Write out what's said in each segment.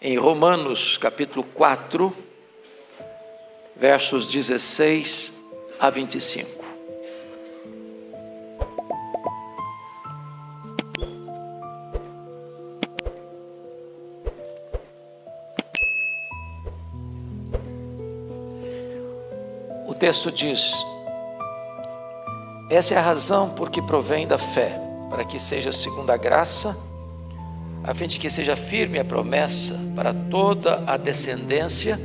Em Romanos capítulo 4, versos 16 a 25. O texto diz: essa é a razão por que provém da fé, para que seja segundo a graça, a fim de que seja firme a promessa para toda a descendência,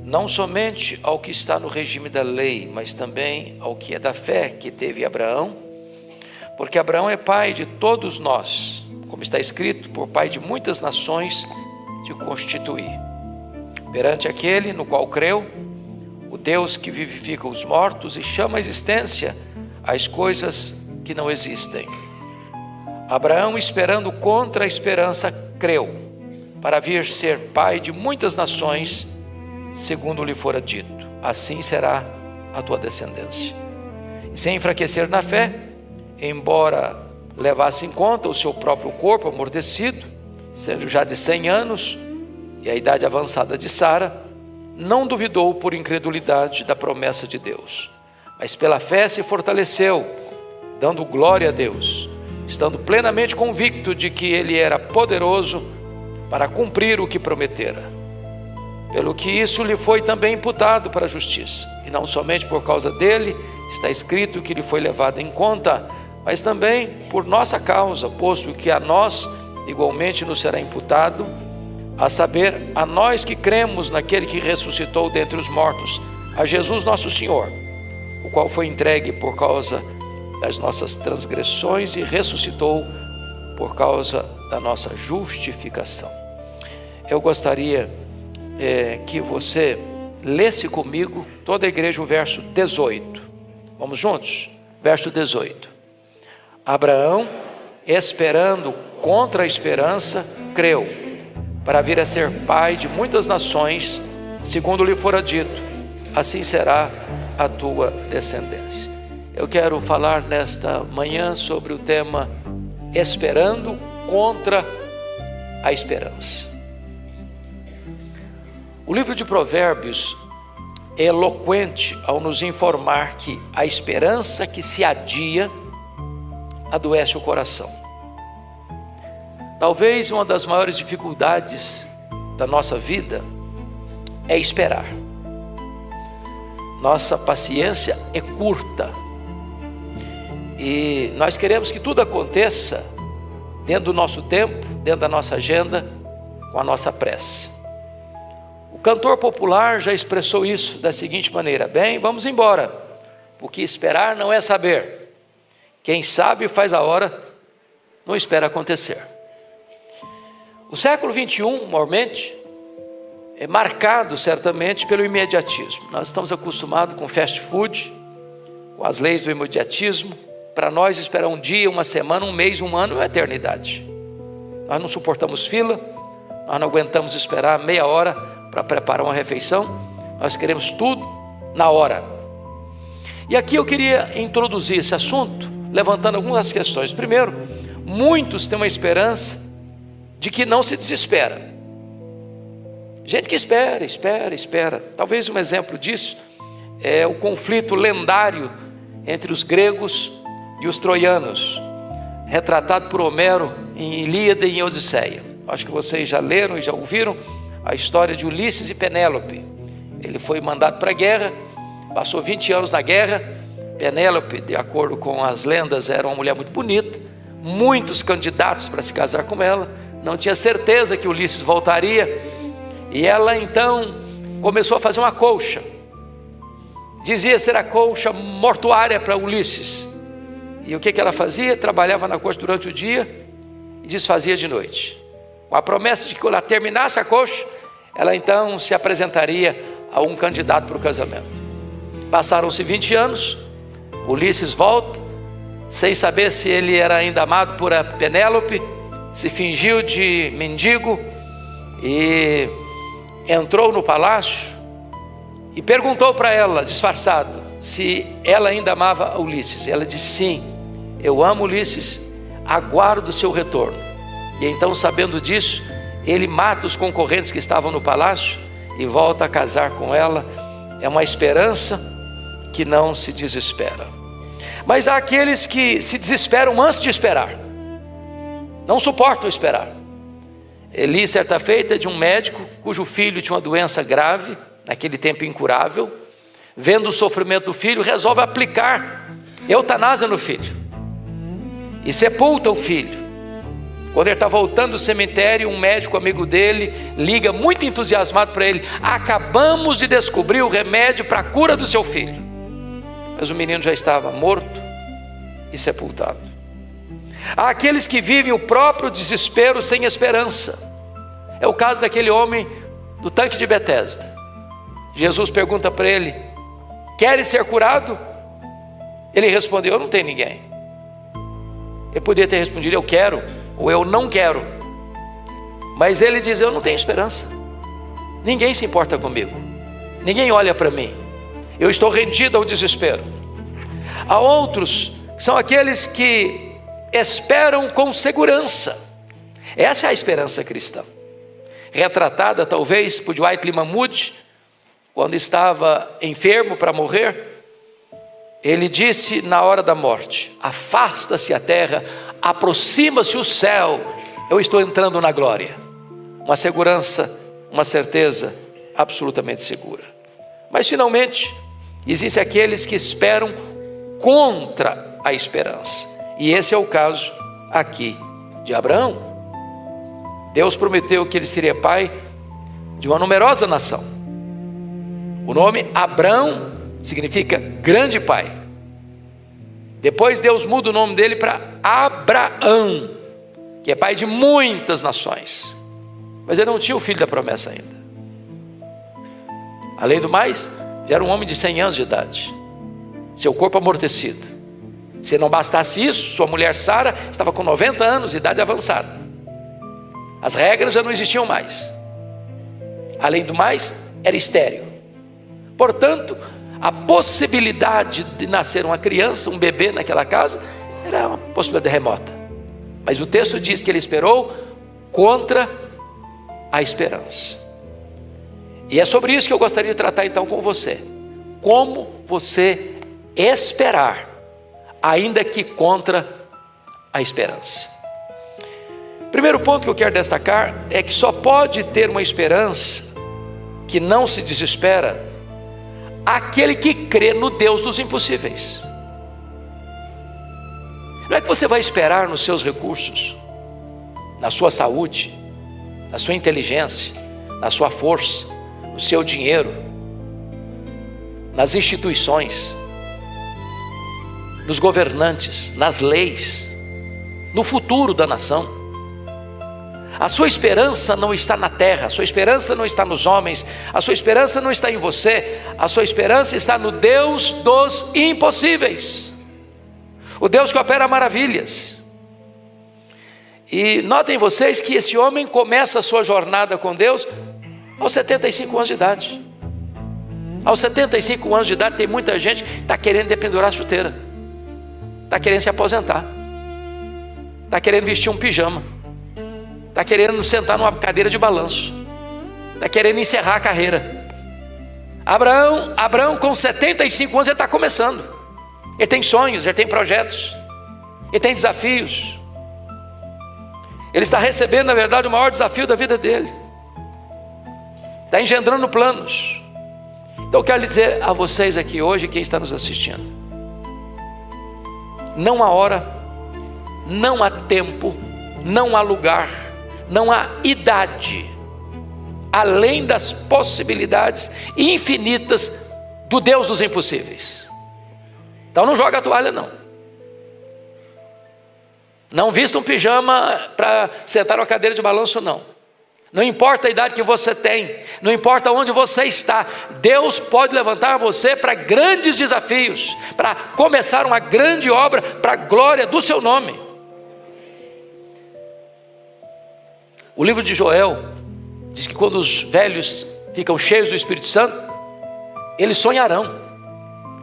não somente ao que está no regime da lei, mas também ao que é da fé que teve Abraão, porque Abraão é pai de todos nós, como está escrito, por pai de muitas nações te constituí. Perante aquele no qual creu, o Deus que vivifica os mortos e chama à existência as coisas que não existem. Abraão, esperando contra a esperança, creu, para vir ser pai de muitas nações, segundo lhe fora dito: assim será a tua descendência. E sem enfraquecer na fé, embora levasse em conta o seu próprio corpo amortecido, sendo já de 100 anos, e a idade avançada de Sara, não duvidou por incredulidade da promessa de Deus, mas pela fé se fortaleceu, dando glória a Deus, estando plenamente convicto de que ele era poderoso para cumprir o que prometera. Pelo que isso lhe foi também imputado para a justiça, e não somente por causa dele, está escrito que lhe foi levado em conta, mas também por nossa causa, posto que a nós igualmente nos será imputado, a saber, a nós que cremos naquele que ressuscitou dentre os mortos, a Jesus nosso Senhor, o qual foi entregue por causa das nossas transgressões e ressuscitou por causa da nossa justificação. Eu gostaria que você lesse comigo, toda a igreja, o verso 18. Vamos juntos? Verso 18. Abraão, esperando contra a esperança, creu, para vir a ser pai de muitas nações, segundo lhe fora dito: assim será a tua descendência. Eu quero falar nesta manhã sobre o tema esperando contra a esperança. O livro de Provérbios é eloquente ao nos informar que a esperança que se adia adoece o coração. Talvez uma das maiores dificuldades da nossa vida é esperar. Nossa paciência é curta. E nós queremos que tudo aconteça dentro do nosso tempo, dentro da nossa agenda, com a nossa pressa. O cantor popular já expressou isso da seguinte maneira: bem, vamos embora, porque esperar não é saber. Quem sabe faz a hora, não espera acontecer. O século 21, mormente, é marcado certamente pelo imediatismo. Nós estamos acostumados com fast food, com as leis do imediatismo. Para nós esperar um dia, uma semana, um mês, um ano é uma eternidade. Nós não suportamos fila, nós não aguentamos esperar meia hora para preparar uma refeição. Nós queremos tudo na hora. E aqui eu queria introduzir esse assunto, levantando algumas questões. Primeiro, muitos têm uma esperança de que não se desespera. Gente que espera. Talvez um exemplo disso é o conflito lendário entre os gregos e os troianos, retratado por Homero em Ilíada e em Odisseia. Acho que vocês já leram e já ouviram a história de Ulisses e Penélope. Ele foi mandado para a guerra, passou 20 anos na guerra. Penélope, de acordo com as lendas, era uma mulher muito bonita, muitos candidatos para se casar com ela, não tinha certeza que Ulisses voltaria, e ela então começou a fazer uma colcha, dizia ser a colcha mortuária para Ulisses. E o que ela fazia? Trabalhava na corte durante o dia e desfazia de noite, com a promessa de que quando ela terminasse a colcha, ela então se apresentaria a um candidato para o casamento. Passaram-se 20 anos, Ulisses volta, sem saber se ele era ainda amado por Penélope, se fingiu de mendigo e entrou no palácio e perguntou para ela, disfarçado, se ela ainda amava Ulisses. Ela disse: sim, eu amo Ulisses, aguardo o seu retorno. E então, sabendo disso, ele mata os concorrentes que estavam no palácio e volta a casar com ela. É uma esperança que não se desespera. Mas há aqueles que se desesperam antes de esperar, não suportam esperar. Eli, certa feita, de um médico cujo filho tinha uma doença grave, naquele tempo incurável, vendo o sofrimento do filho, resolve aplicar eutanásia no filho e sepulta o filho. Quando ele está voltando do cemitério, um médico amigo dele liga muito entusiasmado para ele: acabamos de descobrir o remédio para a cura do seu filho. Mas o menino já estava morto e sepultado. Há aqueles que vivem o próprio desespero sem esperança. É o caso daquele homem do tanque de Betesda. Jesus pergunta para ele: queres ser curado? Ele respondeu: eu não tenho ninguém. Ele poderia ter respondido: eu quero, ou eu não quero. Mas ele diz: eu não tenho esperança. Ninguém se importa comigo. Ninguém olha para mim. Eu estou rendido ao desespero. Há outros que são aqueles que esperam com segurança. Essa é a esperança cristã, retratada talvez por Dwight Lyman Moody, quando estava enfermo para morrer. Ele disse na hora da morte: afasta-se a terra, aproxima-se o céu, eu estou entrando na glória. Uma segurança, uma certeza absolutamente segura. Mas finalmente, existem aqueles que esperam contra a esperança. E esse é o caso aqui de Abraão. Deus prometeu que ele seria pai de uma numerosa nação. O nome Abrão significa grande pai. Depois Deus muda o nome dele para Abraão, que é pai de muitas nações. Mas ele não tinha o filho da promessa ainda. Além do mais, já era um homem de 100 anos de idade, seu corpo amortecido. Se não bastasse isso, sua mulher Sara estava com 90 anos, idade avançada. As regras já não existiam mais. Além do mais, era estéril. Portanto, a possibilidade de nascer uma criança, um bebê naquela casa, era uma possibilidade remota. Mas o texto diz que ele esperou contra a esperança. E é sobre isso que eu gostaria de tratar então com você. Como você esperar, ainda que contra a esperança. Primeiro ponto que eu quero destacar é que só pode ter uma esperança que não se desespera aquele que crê no Deus dos impossíveis. Não é que você vai esperar nos seus recursos, na sua saúde, na sua inteligência, na sua força, no seu dinheiro, nas instituições, nos governantes, nas leis, no futuro da nação. A sua esperança não está na terra, a sua esperança não está nos homens, a sua esperança não está em você, a sua esperança está no Deus dos impossíveis, o Deus que opera maravilhas. E notem vocês que esse homem começa a sua jornada com Deus aos 75 anos de idade. Aos 75 anos de idade tem muita gente que está querendo dependurar a chuteira, está querendo se aposentar, está querendo vestir um pijama, está querendo sentar numa cadeira de balanço, está querendo encerrar a carreira. Abraão com 75 anos ele está começando. Ele tem sonhos, ele tem projetos, ele tem desafios. Ele está recebendo, na verdade, o maior desafio da vida dele. Está engendrando planos. Então eu quero dizer a vocês aqui hoje, quem está nos assistindo: não há hora, não há tempo, não há lugar, não há idade, além das possibilidades infinitas do Deus dos impossíveis. Então não joga a toalha não. Não vista um pijama para sentar numa cadeira de balanço não. Não importa a idade que você tem, não importa onde você está, Deus pode levantar você para grandes desafios, para começar uma grande obra para a glória do seu nome. O livro de Joel diz que quando os velhos ficam cheios do Espírito Santo, eles sonharão.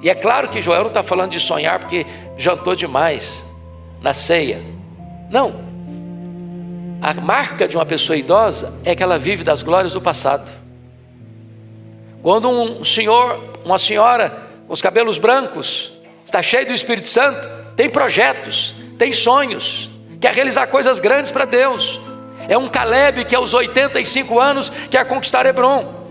E é claro que Joel não está falando de sonhar porque jantou demais na ceia. Não. A marca de uma pessoa idosa é que ela vive das glórias do passado. Quando um senhor, uma senhora com os cabelos brancos, está cheio do Espírito Santo, tem projetos, tem sonhos, quer realizar coisas grandes para Deus. É um Caleb que aos 85 anos quer conquistar Hebron.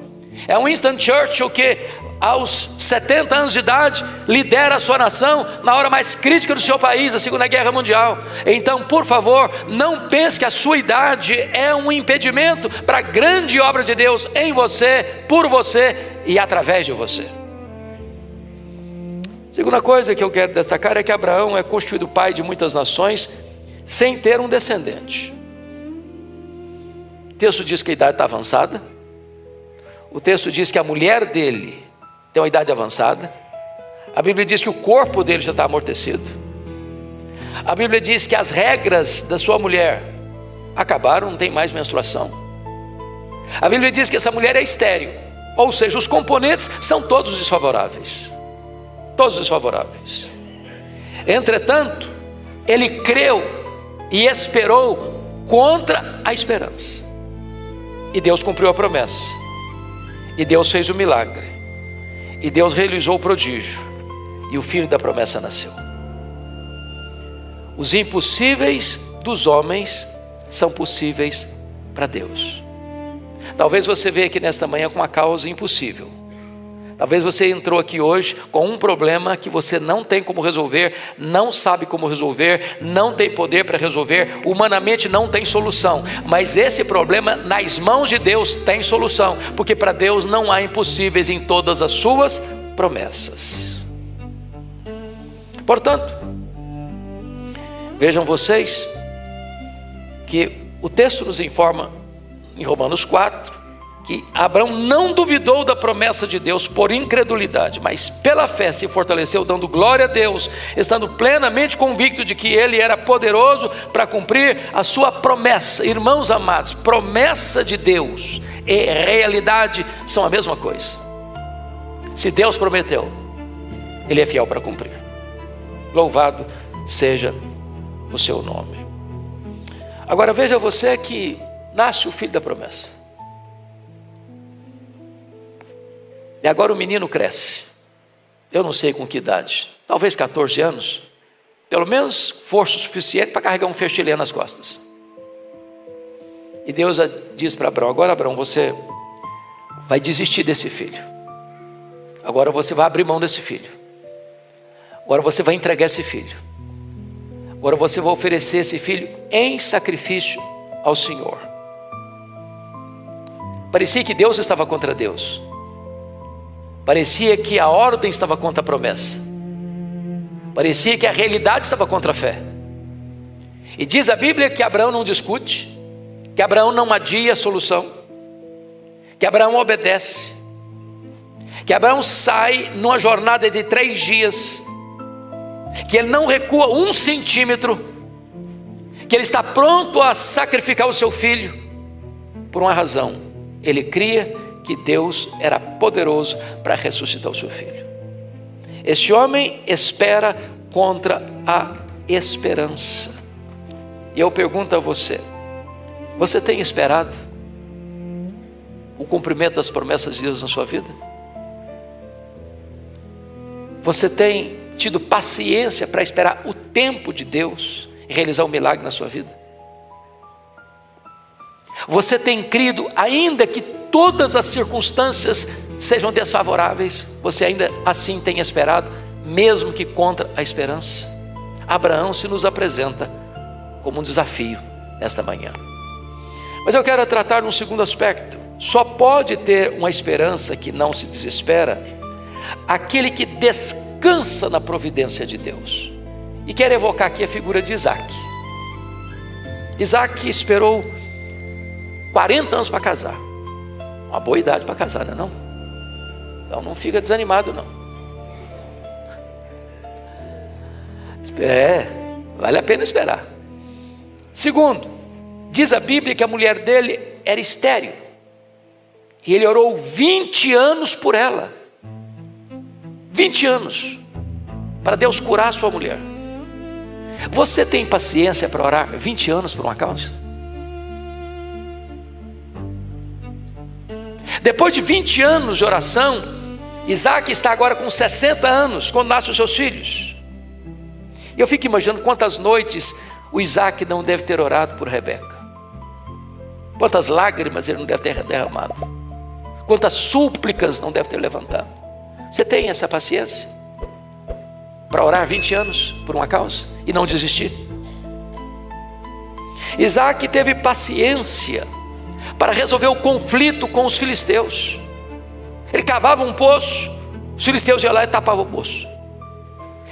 É um Winston Churchill que aos 70 anos de idade lidera a sua nação na hora mais crítica do seu país, a Segunda Guerra Mundial. Então, por favor, não pense que a sua idade é um impedimento para a grande obra de Deus em você, por você e através de você. Segunda coisa que eu quero destacar é que Abraão é constituído pai de muitas nações sem ter um descendente. O texto diz que a idade está avançada. O texto diz que a mulher dele tem uma idade avançada. A Bíblia diz que o corpo dele já está amortecido. A Bíblia diz que as regras da sua mulher acabaram, não tem mais menstruação. A Bíblia diz que essa mulher é estéril, ou seja, os componentes são todos desfavoráveis. Todos desfavoráveis. Entretanto, ele creu e esperou contra a esperança. E Deus cumpriu a promessa. E Deus fez o milagre. E Deus realizou o prodígio. E o filho da promessa nasceu. Os impossíveis dos homens são possíveis para Deus. Talvez você veja aqui nesta manhã com uma causa impossível. Talvez você entrou aqui hoje com um problema que você não tem como resolver, não sabe como resolver, não tem poder para resolver, humanamente não tem solução. Mas esse problema nas mãos de Deus tem solução, porque para Deus não há impossíveis em todas as suas promessas. Portanto, vejam vocês que o texto nos informa em Romanos 4, que Abraão não duvidou da promessa de Deus por incredulidade, mas pela fé se fortaleceu, dando glória a Deus, estando plenamente convicto de que Ele era poderoso para cumprir a sua promessa. Irmãos amados, promessa de Deus e realidade são a mesma coisa. Se Deus prometeu, Ele é fiel para cumprir. Louvado seja o seu nome. Agora veja você que nasce o filho da promessa. E agora o menino cresce. Eu não sei com que idade, talvez 14 anos. Pelo menos força suficiente para carregar um festilê nas costas. E Deus diz para Abraão: agora Abraão, você vai desistir desse filho. Agora você vai abrir mão desse filho. Agora você vai entregar esse filho. Agora você vai oferecer esse filho em sacrifício ao Senhor. Parecia que Deus estava contra Deus. Parecia que a ordem estava contra a promessa. Parecia que a realidade estava contra a fé. E diz a Bíblia que Abraão não discute, que Abraão não adia a solução, que Abraão obedece, que Abraão sai numa jornada de 3 dias, que ele não recua 1 centímetro, que ele está pronto a sacrificar o seu filho, por uma razão: ele cria que Deus era poderoso para ressuscitar o seu filho. Este homem espera contra a esperança. E eu pergunto a você: você tem esperado o cumprimento das promessas de Deus na sua vida? Você tem tido paciência para esperar o tempo de Deus e realizar um milagre na sua vida? Você tem crido, ainda que todas as circunstâncias sejam desfavoráveis, você ainda assim tem esperado, mesmo que contra a esperança? Abraão se nos apresenta como um desafio nesta manhã. Mas eu quero tratar num segundo aspecto. Só pode ter uma esperança que não se desespera aquele que descansa na providência de Deus. E quero evocar aqui a figura de Isaac. Isaac esperou 40 anos para casar. Uma boa idade para casar, não é não? Então não fica desanimado não. Vale a pena esperar. Segundo, diz a Bíblia que a mulher dele era estéril. E ele orou 20 anos por ela. 20 anos. Para Deus curar a sua mulher. Você tem paciência para orar 20 anos por uma causa? Depois de 20 anos de oração, Isaac está agora com 60 anos, quando nascem os seus filhos. E eu fico imaginando quantas noites o Isaac não deve ter orado por Rebeca. Quantas lágrimas ele não deve ter derramado. Quantas súplicas não deve ter levantado. Você tem essa paciência para orar 20 anos por uma causa e não desistir? Isaac teve paciência para resolver o conflito com os filisteus. Ele cavava um poço, os filisteus iam lá e tapavam o poço.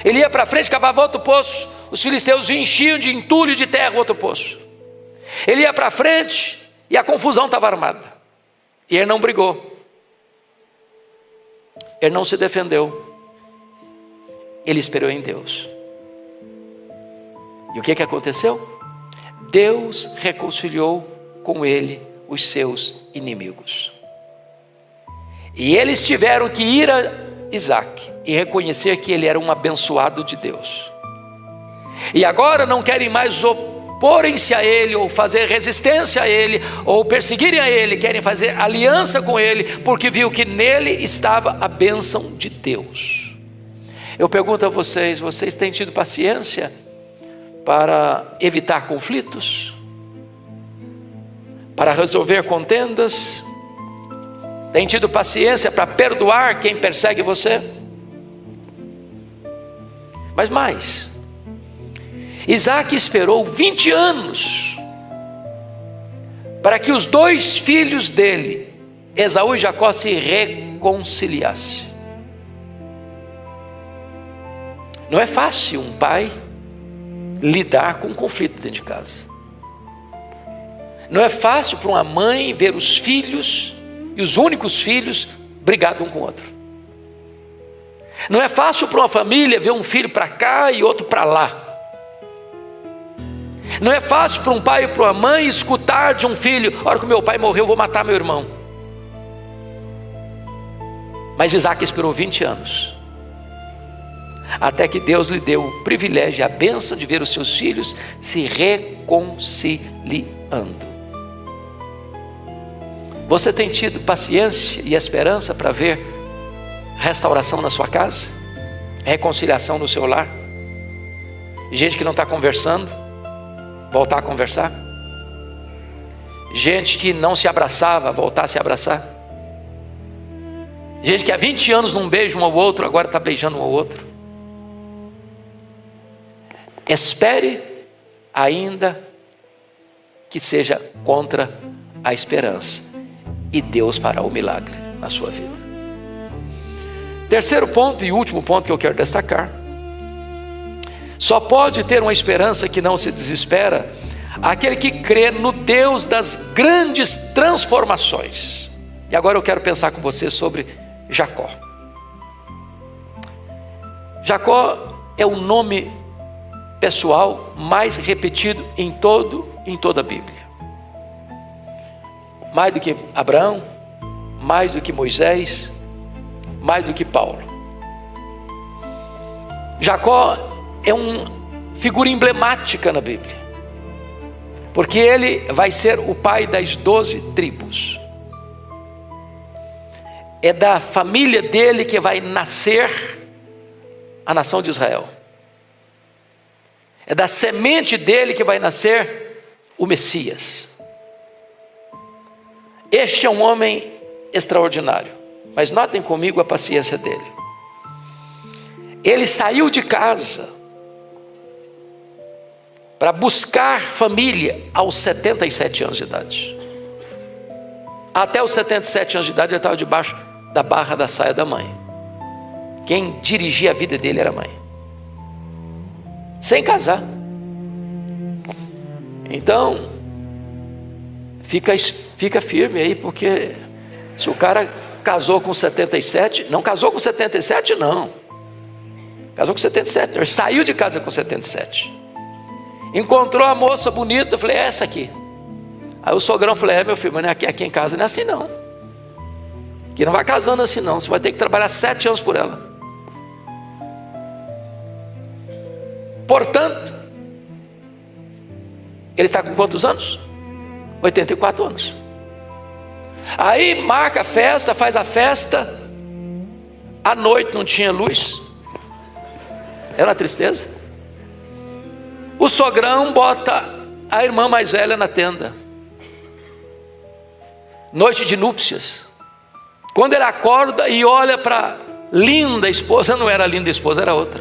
Ele ia para frente, cavava outro poço, os filisteus enchiam de entulho de terra outro poço. Ele ia para frente e a confusão estava armada. E ele não brigou. Ele não se defendeu. Ele esperou em Deus. E o que aconteceu? Deus reconciliou com ele os seus inimigos. E eles tiveram que ir a Isaac e reconhecer que ele era um abençoado de Deus. E agora não querem mais oporem-se a ele, ou fazer resistência a ele, ou perseguirem a ele, querem fazer aliança com ele, porque viu que nele estava a bênção de Deus. Eu pergunto a vocês, vocês têm tido paciência para evitar conflitos? Para resolver contendas? Tem tido paciência para perdoar quem persegue você? Mas mais, Isaac esperou 20 anos para que os dois filhos dele, Esaú e Jacó, se reconciliassem. Não é fácil um pai lidar com um conflito dentro de casa. Não é fácil para uma mãe ver os filhos, e os únicos filhos, brigados um com o outro. Não é fácil para uma família ver um filho para cá e outro para lá. Não é fácil para um pai e para uma mãe escutar de um filho: a hora que meu pai morreu, eu vou matar meu irmão. Mas Isaac esperou 20 anos, até que Deus lhe deu o privilégio e a bênção de ver os seus filhos se reconciliando. Você tem tido paciência e esperança para ver restauração na sua casa? Reconciliação no seu lar? Gente que não está conversando, voltar a conversar? Gente que não se abraçava, voltar a se abraçar? Gente que há 20 anos não beija um ao outro, agora está beijando um ao outro? Espere ainda que seja contra a esperança, e Deus fará o milagre na sua vida. Terceiro ponto e último ponto que eu quero destacar: só pode ter uma esperança que não se desespera aquele que crê no Deus das grandes transformações. E agora eu quero pensar com você sobre Jacó. Jacó é o nome pessoal mais repetido em toda a Bíblia. Mais do que Abraão, mais do que Moisés, mais do que Paulo. Jacó é uma figura emblemática na Bíblia, porque ele vai ser o pai das 12 tribos. É da família dele que vai nascer a nação de Israel. É da semente dele que vai nascer o Messias. Este é um homem extraordinário, mas notem comigo a paciência dele. Ele saiu de casa para buscar família aos 77 anos de idade. Até os 77 anos de idade ele estava debaixo da barra da saia da mãe. Quem dirigia a vida dele era a mãe, sem casar. Então fica firme aí, porque se o cara casou com 77, não casou com 77 não, casou com 77, ele saiu de casa com 77, encontrou a moça bonita, eu falei: é essa aqui. Aí o sogrão falou: é, meu filho, mas aqui em casa não é assim não, que não vai casando assim não, você vai ter que trabalhar 7 anos por ela. Portanto, ele está com quantos anos? 84 anos. Aí marca a festa, faz a festa. À noite não tinha luz. Era uma tristeza. O sogrão bota a irmã mais velha na tenda. Noite de núpcias. Quando ele acorda e olha para linda esposa, não era a linda esposa, era outra.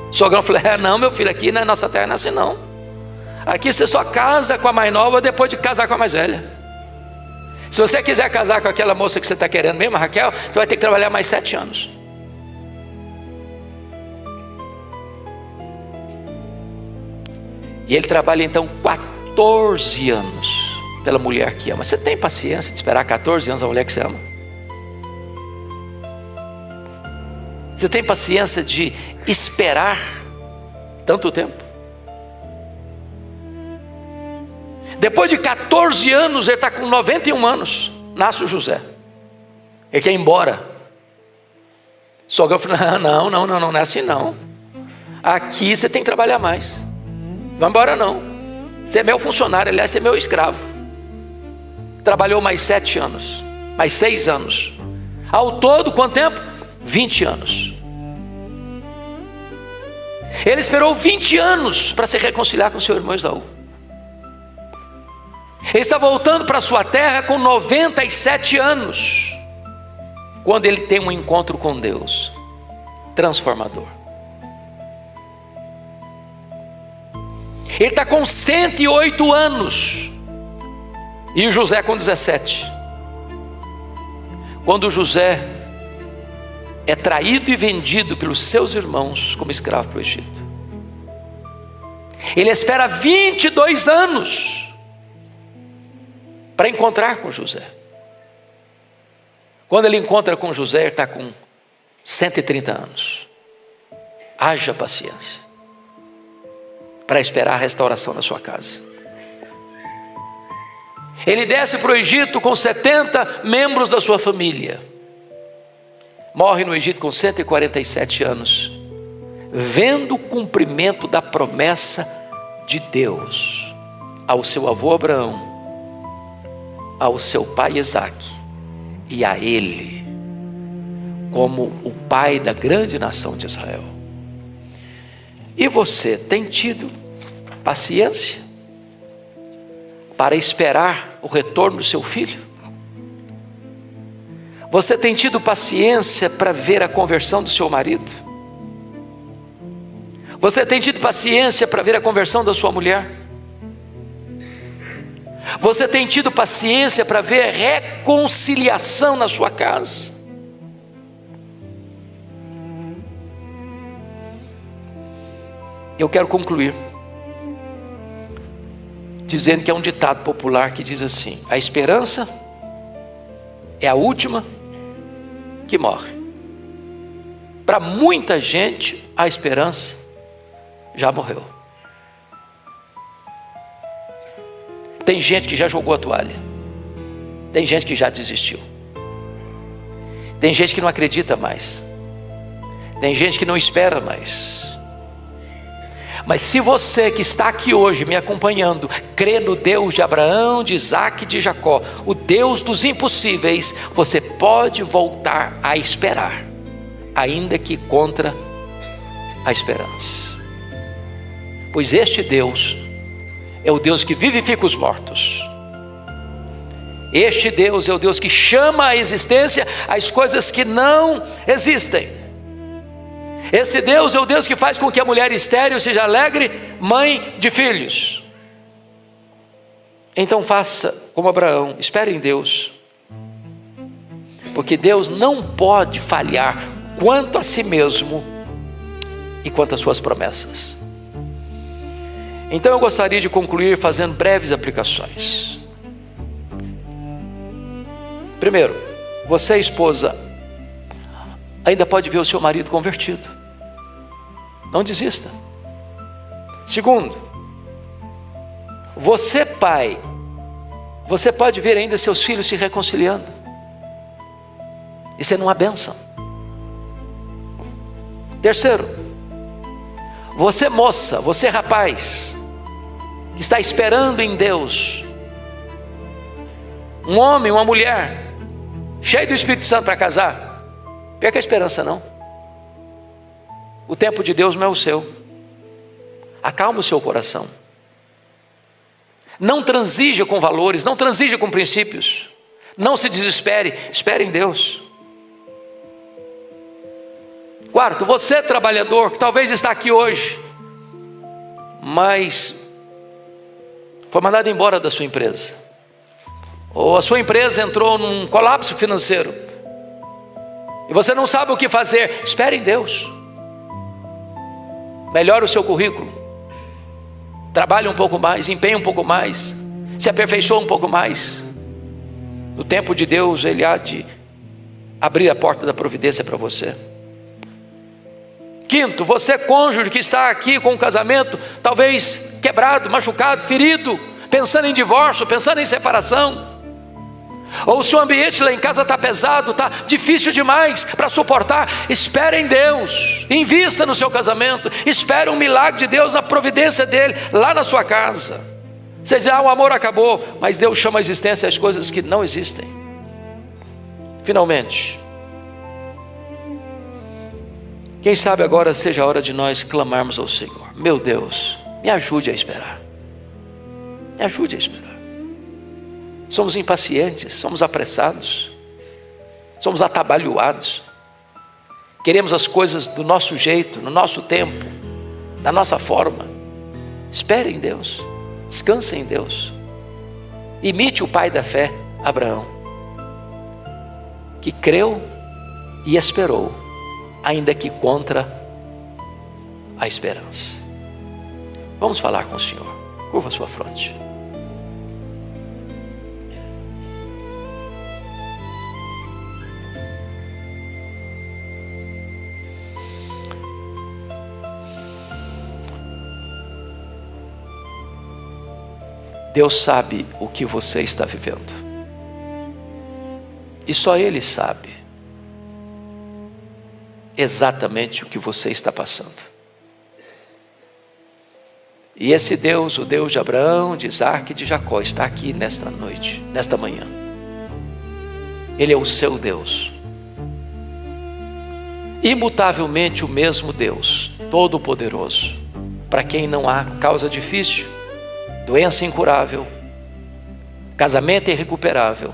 O sogrão falou: não, meu filho, aqui na nossa terra não é assim não. Aqui você só casa com a mais nova depois de casar com a mais velha. Se você quiser casar com aquela moça que você está querendo mesmo, a Raquel, você vai ter que trabalhar mais 7 anos. E ele trabalha então 14 anos pela mulher que ama. Você tem paciência de esperar 14 anos a mulher que você ama? Você tem paciência de esperar tanto tempo? Depois de 14 anos, ele está com 91 anos, nasce o José. Ele quer ir embora. O sogrão falou: não é assim não. Aqui você tem que trabalhar mais. Não vai embora não. Você é meu funcionário, aliás, você é meu escravo. Trabalhou mais 7 anos, mais 6 anos. Ao todo, quanto tempo? 20 anos. Ele esperou 20 anos para se reconciliar com seu irmão Esaú. Ele está voltando para sua terra com 97 anos, quando ele tem um encontro com Deus transformador. Ele está com 108 anos e o José com 17. Quando José é traído e vendido pelos seus irmãos como escravo para o Egito, ele espera 22 anos para encontrar com José. Quando ele encontra com José, ele está com 130 anos. Haja paciência para esperar a restauração da sua casa. Ele desce para o Egito com 70 membros da sua família. Morre no Egito com 147 anos, vendo o cumprimento da promessa de Deus ao seu avô Abraão, ao seu pai Isaque e a ele, como o pai da grande nação de Israel. E você tem tido paciência para esperar o retorno do seu filho? Você tem tido paciência para ver a conversão do seu marido? Você tem tido paciência para ver a conversão da sua mulher? Você tem tido paciência para ver a reconciliação na sua casa? Eu quero concluir dizendo que é um ditado popular que diz assim: a esperança é a última que morre. Para muita gente, a esperança já morreu. Tem gente que já jogou a toalha. Tem gente que já desistiu. Tem gente que não acredita mais. Tem gente que não espera mais. Mas se você que está aqui hoje me acompanhando, crê no Deus de Abraão, de Isaque e de Jacó, o Deus dos impossíveis, você pode voltar a esperar, ainda que contra a esperança. Pois este Deus é o Deus que vivifica os mortos. Este Deus é o Deus que chama à existência as coisas que não existem. Esse Deus é o Deus que faz com que a mulher estéril seja alegre, mãe de filhos. Então faça como Abraão, espere em Deus, porque Deus não pode falhar quanto a si mesmo e quanto às suas promessas. Então eu gostaria de concluir fazendo breves aplicações. Primeiro, você, esposa, ainda pode ver o seu marido convertido. Não desista. Segundo, você, pai, você pode ver ainda seus filhos se reconciliando. Isso é uma bênção. Terceiro, você, moça, você, rapaz, que está esperando em Deus um homem, uma mulher, cheio do Espírito Santo para casar, perca a esperança não. O tempo de Deus não é o seu. Acalma o seu coração. Não transija com valores, não transija com princípios. Não se desespere, espere em Deus. Quarto, você trabalhador que talvez está aqui hoje, mas foi mandado embora da sua empresa, ou a sua empresa entrou num colapso financeiro, e você não sabe o que fazer, espere em Deus. Melhore o seu currículo, trabalhe um pouco mais, empenhe um pouco mais, se aperfeiçoe um pouco mais. No tempo de Deus, Ele há de abrir a porta da providência para você. Quinto, você cônjuge que está aqui com um casamento talvez quebrado, machucado, ferido, pensando em divórcio, pensando em separação, ou o seu ambiente lá em casa está pesado, está difícil demais para suportar, espere em Deus, invista no seu casamento, espere um milagre de Deus, na providência dEle, lá na sua casa. Você diz, o amor acabou, mas Deus chama a existência as coisas que não existem. Finalmente, quem sabe agora seja a hora de nós clamarmos ao Senhor. Meu Deus, me ajude a esperar. Me ajude a esperar. Somos impacientes, somos apressados, somos atabalhoados. Queremos as coisas do nosso jeito, no nosso tempo, da nossa forma. Espere em Deus, descanse em Deus. Imite o pai da fé, Abraão, que creu e esperou, ainda que contra a esperança. Vamos falar com o Senhor. Curva a sua fronte. Deus sabe o que você está vivendo, e só Ele sabe exatamente o que você está passando. E esse Deus, o Deus de Abraão, de Isaac e de Jacó, está aqui nesta noite, nesta manhã. Ele é o seu Deus, imutavelmente o mesmo Deus, todo-poderoso, para quem não há causa difícil, doença incurável, casamento irrecuperável.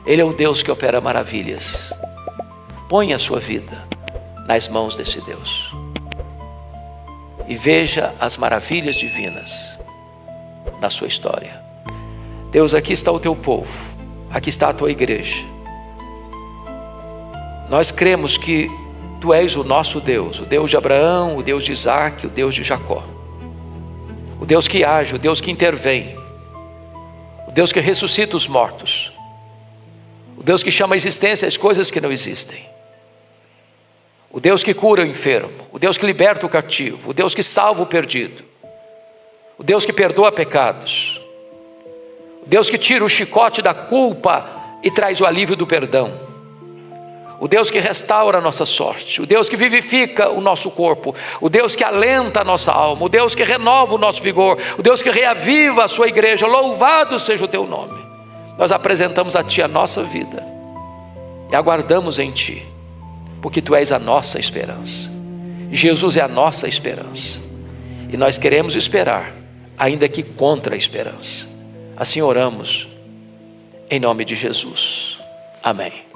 Ele é o Deus que opera maravilhas. Põe a sua vida nas mãos desse Deus e veja as maravilhas divinas na sua história. Deus, aqui está o teu povo, aqui está a tua igreja. Nós cremos que tu és o nosso Deus, o Deus de Abraão, o Deus de Isaac, o Deus de Jacó. O Deus que age, o Deus que intervém, o Deus que ressuscita os mortos, o Deus que chama à existência as coisas que não existem, o Deus que cura o enfermo, o Deus que liberta o cativo, o Deus que salva o perdido, o Deus que perdoa pecados, o Deus que tira o chicote da culpa e traz o alívio do perdão, o Deus que restaura a nossa sorte, o Deus que vivifica o nosso corpo, o Deus que alenta a nossa alma, o Deus que renova o nosso vigor, o Deus que reaviva a sua igreja. Louvado seja o teu nome. Nós apresentamos a ti a nossa vida e aguardamos em ti, porque tu és a nossa esperança. Jesus é a nossa esperança e nós queremos esperar, ainda que contra a esperança. Assim oramos em nome de Jesus. Amém.